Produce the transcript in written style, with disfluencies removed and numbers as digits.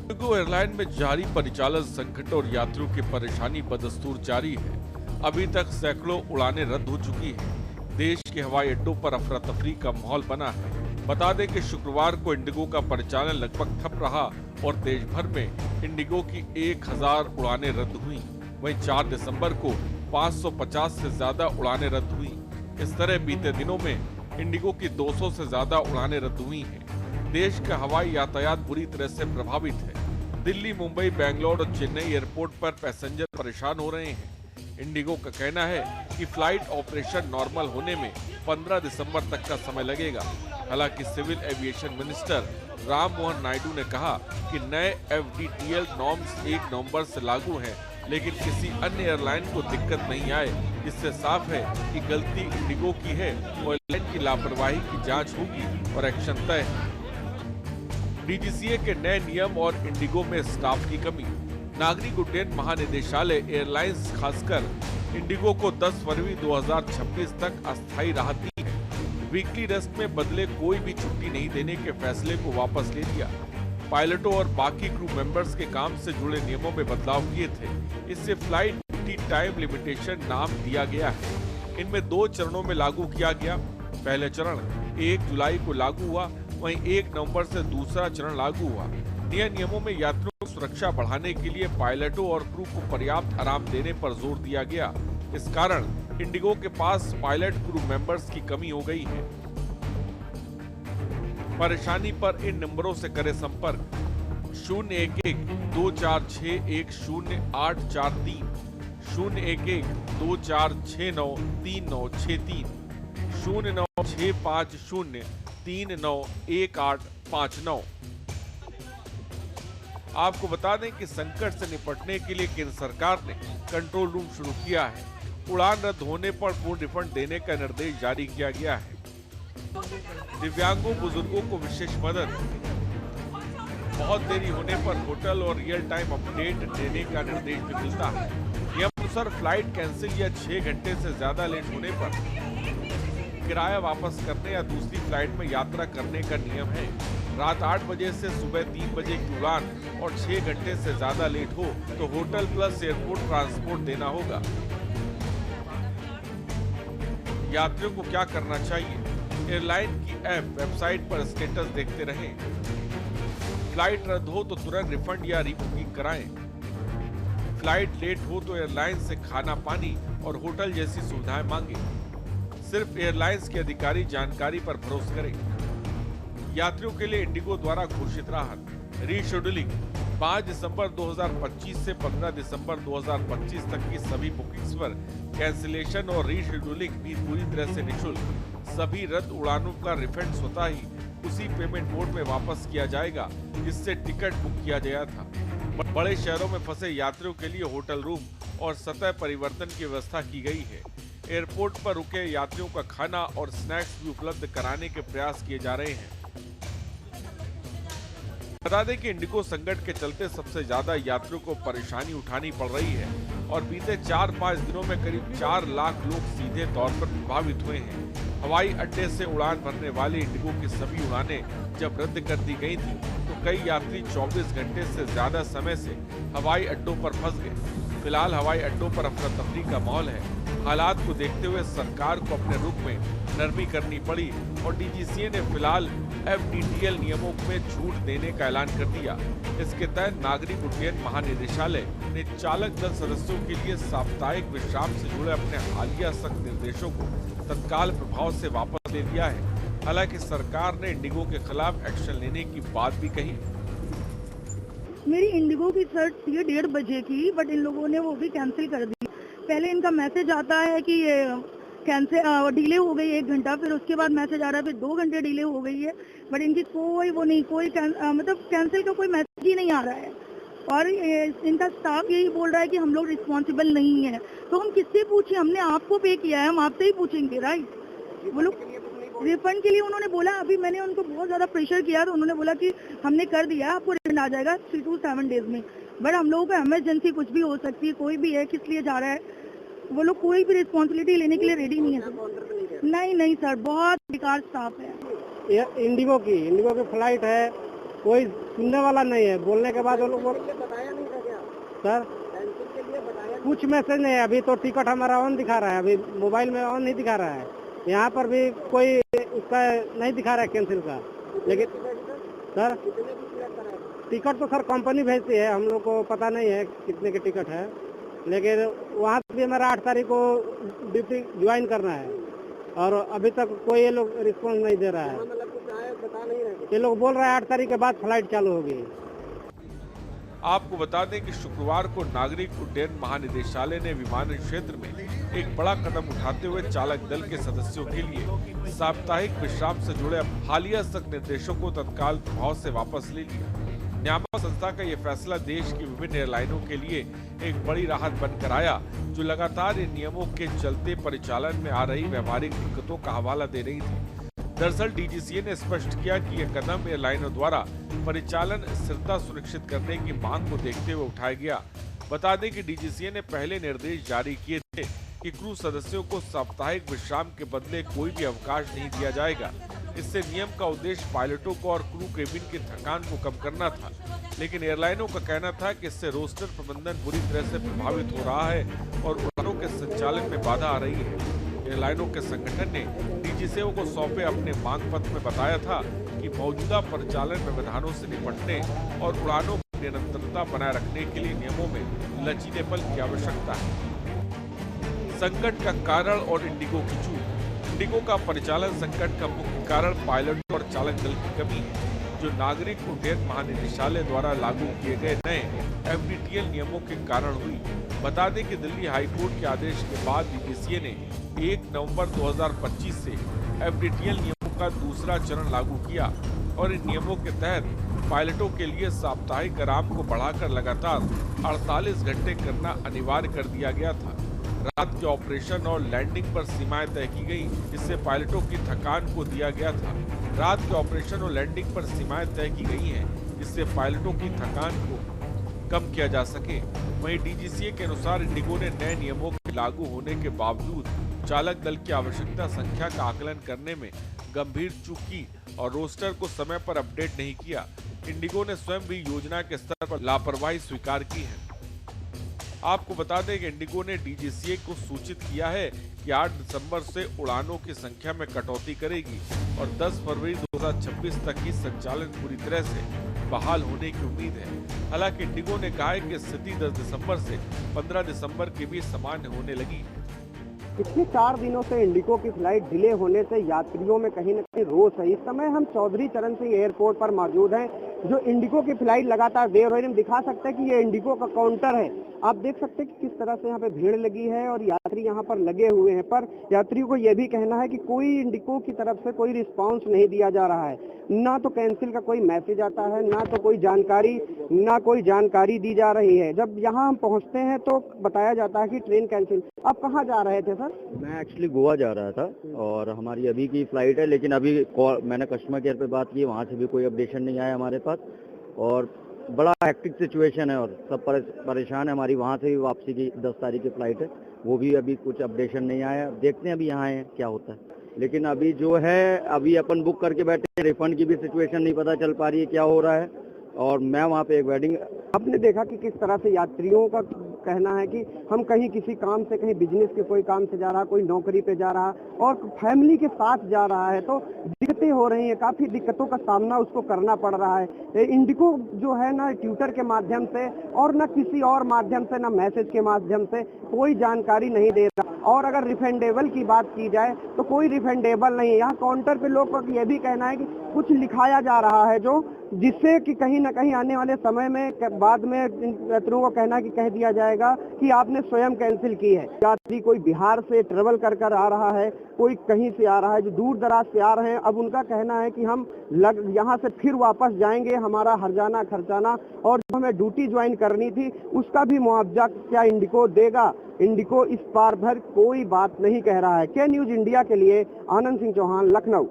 Indigo airline में जारी परिचालन संकट और यात्रियों की परेशानी बदस्तूर जारी है। अभी तक सैकड़ों उड़ानें रद्द हो चुकी हैं। देश के हवाई अड्डों पर अफरा तफरी का माहौल बना है। बता दें कि शुक्रवार को इंडिगो का परिचालन लगभग ठप रहा और देश भर में इंडिगो की 1000 उड़ानें रद्द हुई। वहीं 4 दिसंबर को 550 से ज्यादा उड़ानें रद्द हुई। इस तरह बीते दिनों में इंडिगो की 200 से ज्यादा उड़ानें रद्द हुई हैं। देश का हवाई यातायात बुरी तरह से प्रभावित है। दिल्ली, मुंबई, बेंगलोर और चेन्नई एयरपोर्ट पर पैसेंजर परेशान हो रहे हैं। इंडिगो का कहना है कि फ्लाइट ऑपरेशन नॉर्मल होने में 15 दिसंबर तक का समय लगेगा। हालांकि civil aviation minister Ram Mohan Naidu ने कहा कि नए FDTL नॉर्म्स 1 नवंबर से लागू हैं, लेकिन किसी अन्य एयरलाइन को दिक्कत नहीं आए। इससे साफ है कि गलती इंडिगो की है और एयरलाइन की लापरवाही की जांच होगी और एक्शन तय है। DGCA के नए नियम और इंडिगो में स्टाफ की कमी। नागरिक उड्डयन महानिदेशालय एयरलाइंस खासकर इंडिगो को 10 फरवरी 2026 तक अस्थायी राहत दी है। वीकली रेस्ट में बदले कोई भी छुट्टी नहीं देने के फैसले को वापस ले लिया। पायलटों और बाकी क्रू मेंबर्स के काम से जुड़े नियमों में बदलाव किए थे। इससे फ्लाइट ड्यूटी टाइम लिमिटेशन नाम दिया गया है। इनमें 2 चरणों में लागू किया गया। पहले चरण 1 जुलाई को लागू हुआ, वहीं 1 नवंबर से दूसरा चरण लागू हुआ। नए नियमों में यात्रियों की सुरक्षा बढ़ाने के लिए पायलटों और क्रू को पर्याप्त आराम देने पर जोर दिया गया। इस कारण इंडिगो के पास पायलट क्रू मेंबर्स की कमी हो गई है। परेशानी पर इन नंबरों से करें संपर्क 011-246-10-843, 011-2469-3963, 09650-391859। आपको बता दें कि संकट से निपटने के लिए केंद्र सरकार ने कंट्रोल रूम शुरू किया है। उड़ान रद्द होने पर पूर्ण रिफंड देने का निर्देश जारी किया गया है। दिव्यांगों, बुजुर्गों को विशेष मदद। बहुत देरी होने पर होटल और रियल टाइम अपडेट देने का निर्देश भी मिलता है। नियमानुसार फ्लाइट कैंसिल या 6 घंटे से ज्यादा लेट होने पर किराया वापस करने या दूसरी फ्लाइट में यात्रा करने का नियम है। रात 8 बजे से सुबह 3 बजे की उड़ान और 6 घंटे से ज्यादा लेट हो तो होटल प्लस एयरपोर्ट ट्रांसपोर्ट देना होगा। यात्रियों को क्या करना चाहिए? एयरलाइन की ऐप, वेबसाइट पर स्टेटस देखते रहें। फ्लाइट रद्द हो तो तुरंत रिफंड या रीबुकिंग कराएं। फ्लाइट लेट हो तो एयरलाइन से खाना पानी और होटल जैसी सुविधाएं मांगे। सिर्फ एयरलाइंस के अधिकारी जानकारी पर भरोसा करें। यात्रियों के लिए इंडिगो द्वारा घोषित राहत। रीशेड्यूलिंग 5 दिसंबर 2025 से 15 दिसंबर 2025 तक की सभी बुकिंग्स पर कैंसिलेशन और रीशेड्यूलिंग भी पूरी तरह से निःशुल्क। सभी रद्द उड़ानों का रिफंड स्वतः ही उसी पेमेंट मोड में वापस किया जाएगा जिससे टिकट बुक किया गया था। बड़े शहरों में फंसे यात्रियों के लिए होटल रूम और सतह परिवर्तन की व्यवस्था की गई है। एयरपोर्ट पर रुके यात्रियों का खाना और स्नैक्स भी उपलब्ध कराने के प्रयास किए जा रहे हैं। बता दें कि इंडिगो संकट के चलते सबसे ज्यादा यात्रियों को परेशानी उठानी पड़ रही है और बीते 4-5 दिनों में करीब 4 लाख लोग सीधे तौर पर प्रभावित हुए हैं। हवाई अड्डे से उड़ान भरने वाले इंडिगो की सभी उड़ानें जब रद्द कर दी गई थी तो कई यात्री 24 घंटे से ज्यादा समय से हवाई अड्डों पर फंस गए। फिलहाल हवाई अड्डों पर अफरा तफरी का माहौल है। हालात को देखते हुए सरकार को अपने रुख में नरमी करनी पड़ी और DGCA ने फिलहाल FDTL नियमों में छूट देने का ऐलान कर दिया। इसके तहत नागरिक उड्डयन महानिदेशालय ने चालक दल सदस्यों के लिए साप्ताहिक विश्राम से जुड़े अपने हालिया सख्त निर्देशों को तत्काल प्रभाव से वापस ले लिया है। हालांकि सरकार ने इंडिगो के खिलाफ एक्शन लेने की बात भी कही। मेरी इंडिगो की फ्लाइट थी 1:30 बजे की, बट इन लोगों ने वो भी कैंसिल कर दी। पहले इनका मैसेज आता है कि ये कैंसिल डिले हो गई 1 घंटा, फिर उसके बाद मैसेज आ रहा है फिर 2 घंटे डिले हो गई है, बट इनकी कोई वो नहीं, कोई मतलब कैंसिल का कोई मैसेज ही नहीं आ रहा है। और इनका स्टाफ यही बोल रहा है कि हम लोग रिस्पॉन्सिबल नहीं है। तो हम किससे पूछें? हमने आपको पे किया है, हम आपसे ही पूछेंगे, राइट? वो लोग रिफंड के लिए उन्होंने बोला, अभी मैंने उनको बहुत ज़्यादा प्रेशर किया तो उन्होंने बोला कि हमने कर दिया, आपको रिफंड आ जाएगा 3 to 7 डेज में। बट हम लोगों को इमरजेंसी कुछ भी हो सकती है, कोई भी है, किस लिए जा रहा है, वो लोग कोई भी रिस्पॉन्सिबिलिटी लेने के लिए रेडी नहीं है। नहीं सर, बहुत बेकार स्टाफ है। इंडिगो की फ्लाइट है कोई सुनने वाला नहीं है। बोलने के बाद वो लोग बताया नहीं था क्या सर कैंसिल के लिए बताया? कुछ मैसेज नहीं है। अभी तो टिकट हमारा ऑन दिखा रहा है, अभी मोबाइल में ऑन नहीं दिखा रहा है। यहाँ पर भी कोई उसका नहीं दिखा रहा है कैंसिल का। लेकिन सर कितने की टिकट कराया? टिकट तो सर कंपनी भेजती है, हम लोग को पता नहीं है कितने की टिकट है। लेकिन वहाँ भी हमारा 8 तारीख को ड्यूटी ज्वाइन करना है और अभी तक कोई ये लोग रिस्पॉन्स नहीं दे रहा है। मतलब कुछ आया बता नहीं रहे? ये लोग बोल रहे हैं 8 तारीख के बाद फ्लाइट चालू होगी। आपको बता दें कि शुक्रवार को नागरिक उड्डयन महानिदेशालय ने विमानन क्षेत्र में एक बड़ा कदम उठाते हुए चालक दल के सदस्यों के लिए साप्ताहिक विश्राम से जुड़े हालिया सख्त निर्देशों को तत्काल प्रभाव से वापस ले लिया। नियामक संस्था का ये फैसला देश की विभिन्न एयरलाइनों के लिए एक बड़ी राहत बनकर आया, जो लगातार इन नियमों के चलते परिचालन में आ रही व्यवहारिक दिक्कतों का हवाला दे रही थी। दरअसल डीजीसीए ने स्पष्ट किया कि यह कदम एयरलाइनों द्वारा परिचालन स्थिरता सुनिश्चित करने की मांग को देखते हुए उठाया गया। बता दें कि डीजीसीए ने पहले निर्देश जारी किए थे कि क्रू सदस्यों को साप्ताहिक विश्राम के बदले कोई भी अवकाश नहीं दिया जाएगा। इससे नियम का उद्देश्य पायलटों को और क्रू केबिन की थकान को कम करना था, लेकिन एयरलाइनों का कहना था कि इससे रोस्टर प्रबंधन बुरी तरह से प्रभावित हो रहा है और उड़ानों के संचालन में बाधा आ रही है। एयरलाइनों के संगठन ने डीजीसीए को सौंपे अपने मांग पत्र में बताया था कि मौजूदा परिचालन व्यवधानों से निपटने और उड़ानों की निरंतरता बनाए रखने के लिए नियमों में लचीलेपन की आवश्यकता है। संकट का कारण और इंडिगो की चूक। इंडिगो का परिचालन संकट का मुख्य कारण पायलट और चालक दल की कमी है, जो नागरिक उड्डयन महानिदेशालय द्वारा लागू किए गए नए FDTL नियमों के कारण हुई। बता दें कि दिल्ली हाईकोर्ट के आदेश के बाद डीजीसीए ने 1 नवंबर 2025 से FDTL नियमों का दूसरा चरण लागू किया और इन नियमों के तहत पायलटों के लिए साप्ताहिक आराम को बढ़ाकर लगातार 48 घंटे करना अनिवार्य कर दिया गया था। रात के ऑपरेशन और लैंडिंग पर सीमाएं तय की गई, जिससे पायलटों की थकान को दिया गया था। रात के ऑपरेशन और लैंडिंग पर सीमाएं तय की गई हैं, जिससे पायलटों की थकान को कम किया जा सके। वहीं डीजीसीए के अनुसार इंडिगो ने नए नियमों के लागू होने के बावजूद चालक दल की आवश्यकता संख्या का आकलन करने में गंभीर चूक की और रोस्टर को समय पर अपडेट नहीं किया। इंडिगो ने स्वयं भी योजना के स्तर पर लापरवाही स्वीकार की है। आपको बता दें कि इंडिगो ने डीजीसीए को सूचित किया है कि 8 दिसंबर से उड़ानों की संख्या में कटौती करेगी और 10 फरवरी 2026 तक ही संचालन पूरी तरह से बहाल होने की उम्मीद है। हालांकि इंडिगो ने कहा है कि स्थिति 10 दिसंबर से 15 दिसंबर के बीच सामान्य होने लगी। पिछले 4 दिनों से इंडिगो की फ्लाइट डिले होने से यात्रियों में कहीं न कहीं रोष है। इस समय हम चौधरी चरण सिंह एयरपोर्ट पर मौजूद हैं, जो इंडिगो की फ्लाइट लगातार देर हो रही है। हम दिखा सकते हैं कि ये इंडिगो का काउंटर है। आप देख सकते हैं कि किस तरह से यहाँ पे भीड़ लगी है और यात्री यहाँ पर लगे हुए हैं, पर यात्रियों को यह भी कहना है कि कोई इंडिगो की तरफ से कोई रिस्पांस नहीं दिया जा रहा है। ना तो कैंसिल का कोई मैसेज आता है, ना कोई जानकारी दी जा रही है। जब यहाँ हम पहुँचते हैं तो बताया जाता है कि ट्रेन कैंसिल। आप कहाँ जा रहे थे सर? मैं एक्चुअली गोवा जा रहा था और हमारी अभी की फ्लाइट है, लेकिन अभी मैंने कस्टमर केयर पे बात की, वहाँ से भी कोई अपडेशन नहीं आया हमारे पास और बड़ा हेक्टिक सिचुएशन है और सब परेशान है। हमारी वहाँ से भी वापसी की 10 तारीख की फ्लाइट है, वो भी अभी कुछ अपडेशन नहीं आया। देखते हैं अभी यहाँ है क्या होता है, लेकिन अभी जो है अभी अपन बुक करके बैठे हैं, रिफंड की भी सिचुएशन नहीं पता चल पा रही है क्या हो रहा है। और मैं वहाँ पे एक वेडिंग, आपने देखा कि किस तरह से यात्रियों का कहना है कि हम कहीं किसी काम से, कहीं बिजनेस के कोई काम से जा रहा, कोई नौकरी पे जा रहा और फैमिली के साथ जा रहा है, तो दिक्कतें हो रही हैं, काफी दिक्कतों का सामना उसको करना पड़ रहा है। इंडिगो जो है ना ट्विटर के माध्यम से और न किसी और माध्यम से, न मैसेज के माध्यम से कोई जानकारी नहीं दे रहा। और अगर रिफंडेबल की बात की जाए तो कोई रिफंडेबल नहीं है। यहाँ काउंटर पे लोग का यह भी कहना है कि कुछ लिखाया जा रहा है जो जिससे कि कहीं न कहीं आने वाले समय में बाद में यात्रियों को कहना कि कह दिया जाएगा कि आपने स्वयं कैंसिल की है। यात्री कोई बिहार से ट्रेवल कर आ रहा है, कोई कहीं से आ रहा है, जो दूर दराज से आ रहे हैं। अब उनका कहना है कि हम यहाँ से फिर वापस जाएंगे, हमारा हर्जाना खर्चाना और जो हमें ड्यूटी ज्वाइन करनी थी उसका भी मुआवजा क्या इंडिगो देगा। इंडिगो इस बार भर कोई बात नहीं कह रहा है। के न्यूज इंडिया के लिए आनंद सिंह चौहान, लखनऊ।